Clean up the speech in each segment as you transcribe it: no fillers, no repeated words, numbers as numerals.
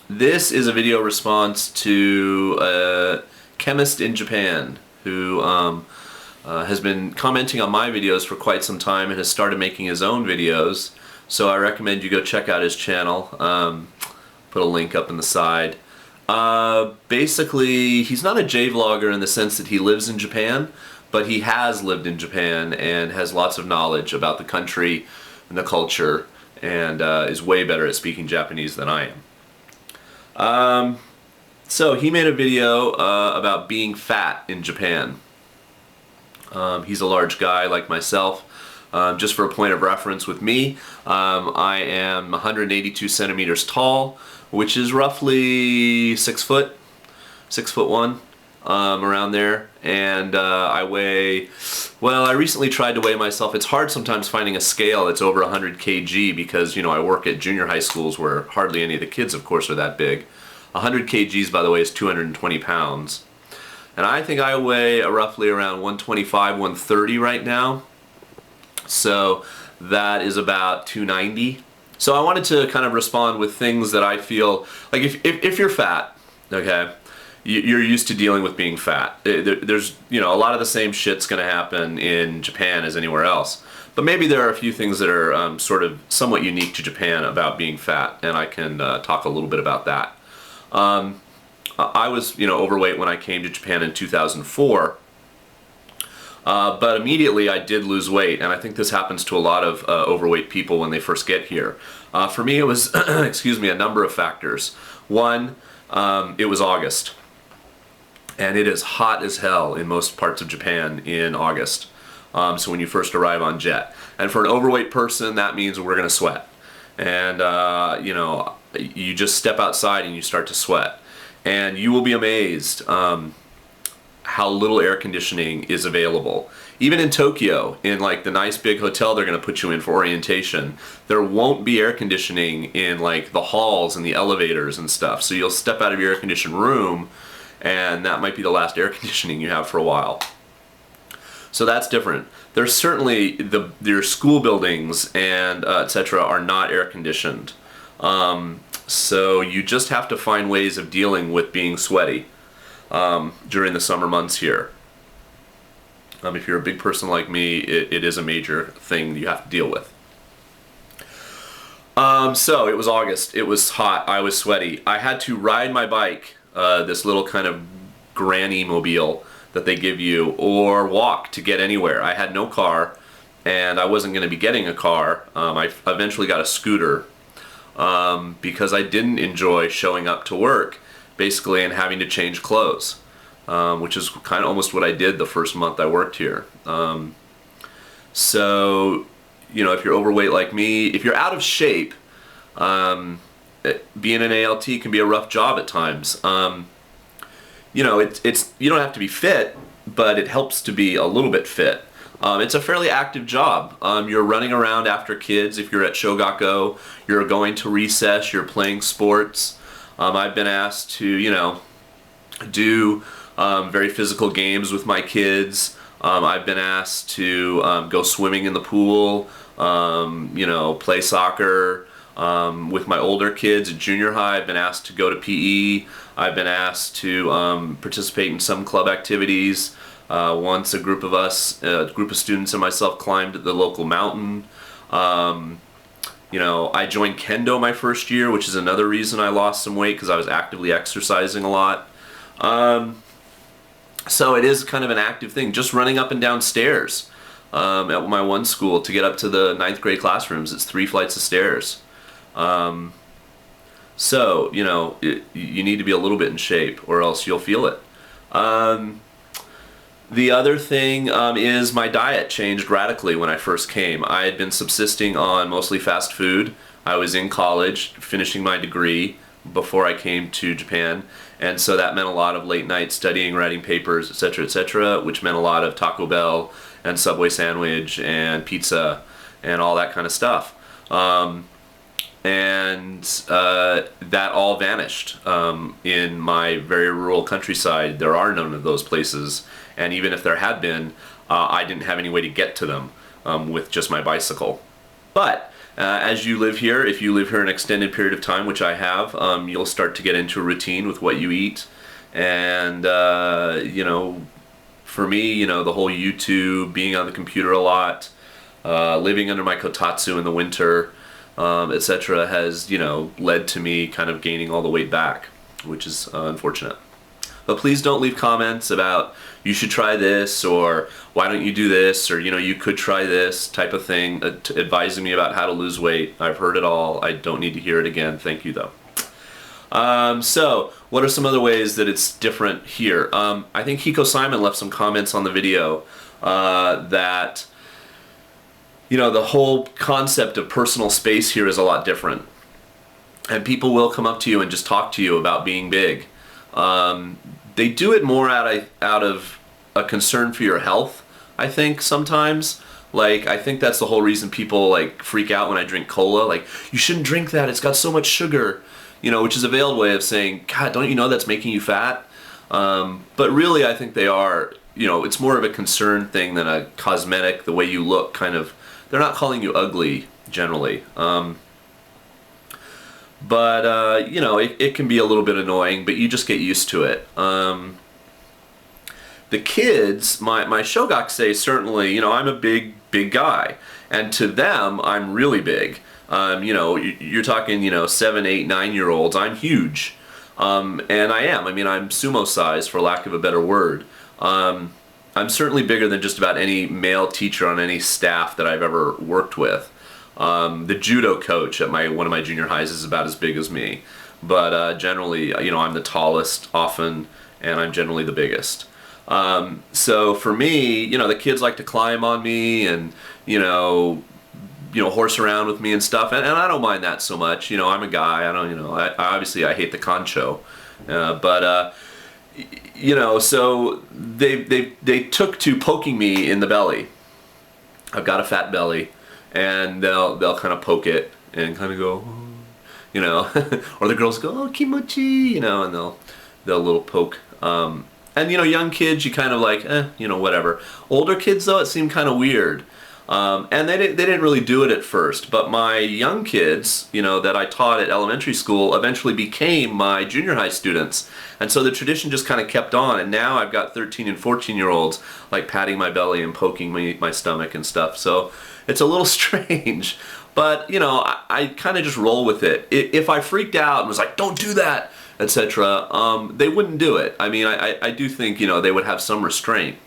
This is a video response to a chemist in Japan who has been commenting on my videos for quite some time and has started making his own videos. So I recommend you go check out his channel. Put a link up in the side. Basically, he's not a J-vlogger in the sense that he lives in Japan, but he has lived in Japan and has lots of knowledge about the country and the culture, and is way better at speaking Japanese than I am. So he made a video about being fat in Japan. He's a large guy like myself. Just for a point of reference with me, I am 182 centimeters tall, which is roughly 6 foot, 6'1", around there. And I weigh, well, I recently tried to weigh myself. It's hard sometimes finding a scale that's over 100 kg because, you know, I work at junior high schools where hardly any of the kids, of course, are that big. 100 kgs, by the way, is 220 pounds. And I think I weigh roughly around 125, 130 right now. So that is about 290. So I wanted to kind of respond with things that I feel, like if you're fat, okay, you're used to dealing with being fat. There's, you know, a lot of the same shit's going to happen in Japan as anywhere else. But maybe there are a few things that are sort of somewhat unique to Japan about being fat, and I can talk a little bit about that. I was, you know, overweight when I came to Japan in 2004. But immediately I did lose weight, and I think this happens to a lot of overweight people when they first get here. For me, it was, excuse me, a number of factors. One, it was August, and it is hot as hell in most parts of Japan in August. So when you first arrive on jet, and for an overweight person, that means we're going to sweat, and you know, you just step outside and you start to sweat, and you will be amazed how little air conditioning is available. Even in Tokyo, in like the nice big hotel they're going to put you in for orientation, there won't be air conditioning in like the halls and the elevators and stuff. So you'll step out of your air conditioned room and that might be the last air conditioning you have for a while. So that's different. There's certainly your school buildings and etc. are not air conditioned. So you just have to find ways of dealing with being sweaty during the summer months here. If you're a big person like me, it is a major thing you have to deal with. So it was August, it was hot, I was sweaty. I had to ride my bike, this little kind of granny mobile that they give you, or walk to get anywhere. I had no car, and I wasn't going to be getting a car. I eventually got a scooter because I didn't enjoy showing up to work basically and having to change clothes, which is kind of almost what I did the first month I worked here. So, you know, if you're overweight like me, if you're out of shape, being an ALT can be a rough job at times. You know, you don't have to be fit, but it helps to be a little bit fit. It's a fairly active job. You're running around after kids. If you're at Shogako, you're going to recess, you're playing sports. I've been asked to, you know, do very physical games with my kids. I've been asked to go swimming in the pool, you know, play soccer. With my older kids at junior high, I've been asked to go to PE. I've been asked to participate in some club activities. Once a group of students and myself climbed the local mountain. You know, I joined Kendo my first year, which is another reason I lost some weight, because I was actively exercising a lot. So it is kind of an active thing, just running up and down stairs at my one school to get up to the 9th grade classrooms. It's 3 flights of stairs. So, you know, you need to be a little bit in shape or else you'll feel it. The other thing is my diet changed radically when I first came. I had been subsisting on mostly fast food. I was in college, finishing my degree before I came to Japan, and so that meant a lot of late night studying, writing papers, etc., which meant a lot of Taco Bell and Subway sandwich and pizza and all that kind of stuff. And that all vanished in my very rural countryside. There are none of those places, and even if there had been, I didn't have any way to get to them with just my bicycle. But As you live here, if you live here an extended period of time, which I have, you'll start to get into a routine with what you eat. And, for me, the whole YouTube, being on the computer a lot, living under my kotatsu in the winter, etc., has, led to me kind of gaining all the weight back, which is unfortunate. But please don't leave comments about you should try this, or why don't you do this, or you could try this type of thing, advising me about how to lose weight. I've heard it all. I don't need to hear it again. Thank you though. So what are some other ways that it's different here? I think Hiko Simon left some comments on the video that the whole concept of personal space here is a lot different, and people will come up to you and just talk to you about being big. They do it more out of a concern for your health, I think, sometimes. Like, I think that's the whole reason people, like, freak out when I drink cola. Like, you shouldn't drink that, it's got so much sugar. Which is a veiled way of saying, God, don't you know that's making you fat? But really, I think they are, it's more of a concern thing than a cosmetic, the way you look, kind of. They're not calling you ugly, generally. But it can be a little bit annoying, but you just get used to it. The kids, my shogakuse, certainly, I'm a big guy, and to them, I'm really big. You're talking, 7, 8, 9-year-olds. I'm huge, and I am. I'm sumo size, for lack of a better word. I'm certainly bigger than just about any male teacher on any staff that I've ever worked with. The judo coach at one of my junior highs is about as big as me, but generally, I'm the tallest often, and I'm generally the biggest. So for me, the kids like to climb on me and horse around with me and stuff, and I don't mind that so much. I'm a guy. I don't, obviously I hate the concho, but so they took to poking me in the belly. I've got a fat belly. And they'll kind of poke it and kind of go, or the girls go, oh, kimochi, and they'll little poke. And young kids, you kind of like, whatever. Older kids though, it seemed kind of weird. And they didn't really do it at first. But my young kids, that I taught at elementary school, eventually became my junior high students. And so the tradition just kind of kept on. And now I've got 13 and 14-year-olds like patting my belly and poking my stomach and stuff. So it's a little strange, but I kind of just roll with it. If I freaked out and was like, don't do that, etc., they wouldn't do it. I do think, they would have some restraint.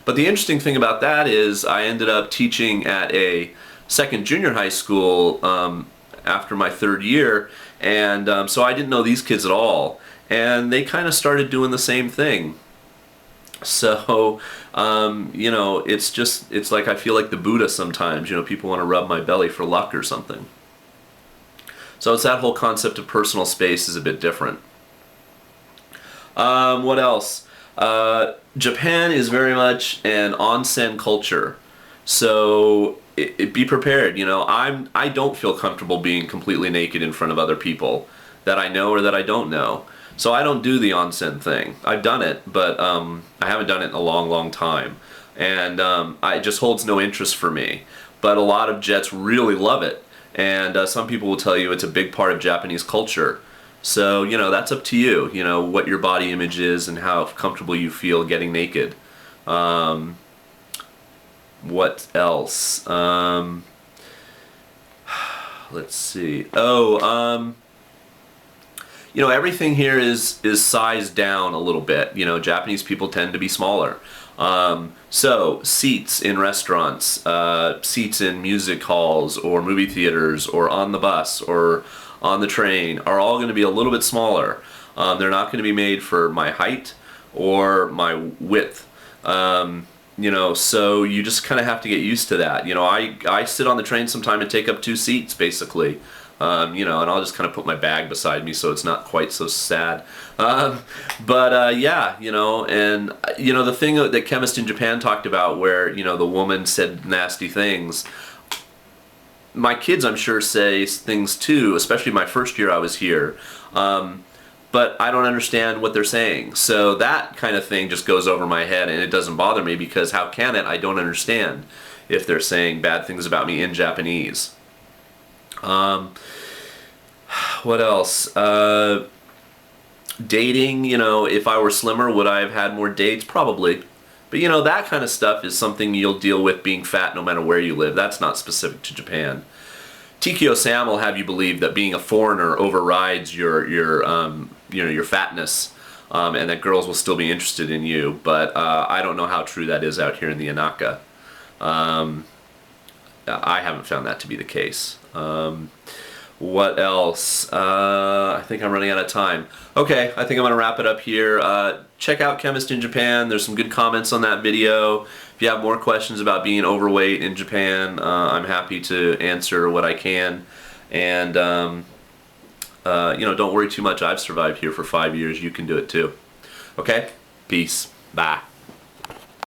But the interesting thing about that is I ended up teaching at a second junior high school after my third year, and so I didn't know these kids at all, and they kind of started doing the same thing. So, it's like I feel like the Buddha sometimes. People want to rub my belly for luck or something. So it's that whole concept of personal space is a bit different. What else? Japan is very much an onsen culture. So be prepared. I don't feel comfortable being completely naked in front of other people that I know or that I don't know. So I don't do the onsen thing. I've done it, but I haven't done it in a long, long time. And it just holds no interest for me. But a lot of Jets really love it. And some people will tell you it's a big part of Japanese culture. So, that's up to you, what your body image is and how comfortable you feel getting naked. What else? Let's see. Everything here is sized down a little bit. Japanese people tend to be smaller. So seats in restaurants, seats in music halls or movie theaters or on the bus or on the train are all going to be a little bit smaller. They're not going to be made for my height or my width. So you just kind of have to get used to that. I sit on the train sometime and take up 2 seats basically. And I'll just kind of put my bag beside me so it's not quite so sad. And the thing that ChemistinJapan talked about where, the woman said nasty things, my kids, I'm sure, say things too, especially my first year I was here. But I don't understand what they're saying. So that kind of thing just goes over my head and it doesn't bother me because how can it? I don't understand if they're saying bad things about me in Japanese. Um, what else? Dating, if I were slimmer, would I have had more dates? Probably. But that kind of stuff is something you'll deal with being fat no matter where you live. That's not specific to Japan. Tikio Sam will have you believe that being a foreigner overrides your fatness, and that girls will still be interested in you. But I don't know how true that is out here in the Inaka. I haven't found that to be the case. What else? I think I'm running out of time. Okay, I think I'm going to wrap it up here. Check out Chemist in Japan. There's some good comments on that video. If you have more questions about being overweight in Japan, I'm happy to answer what I can. And, don't worry too much. I've survived here for 5 years. You can do it too. Okay? Peace. Bye.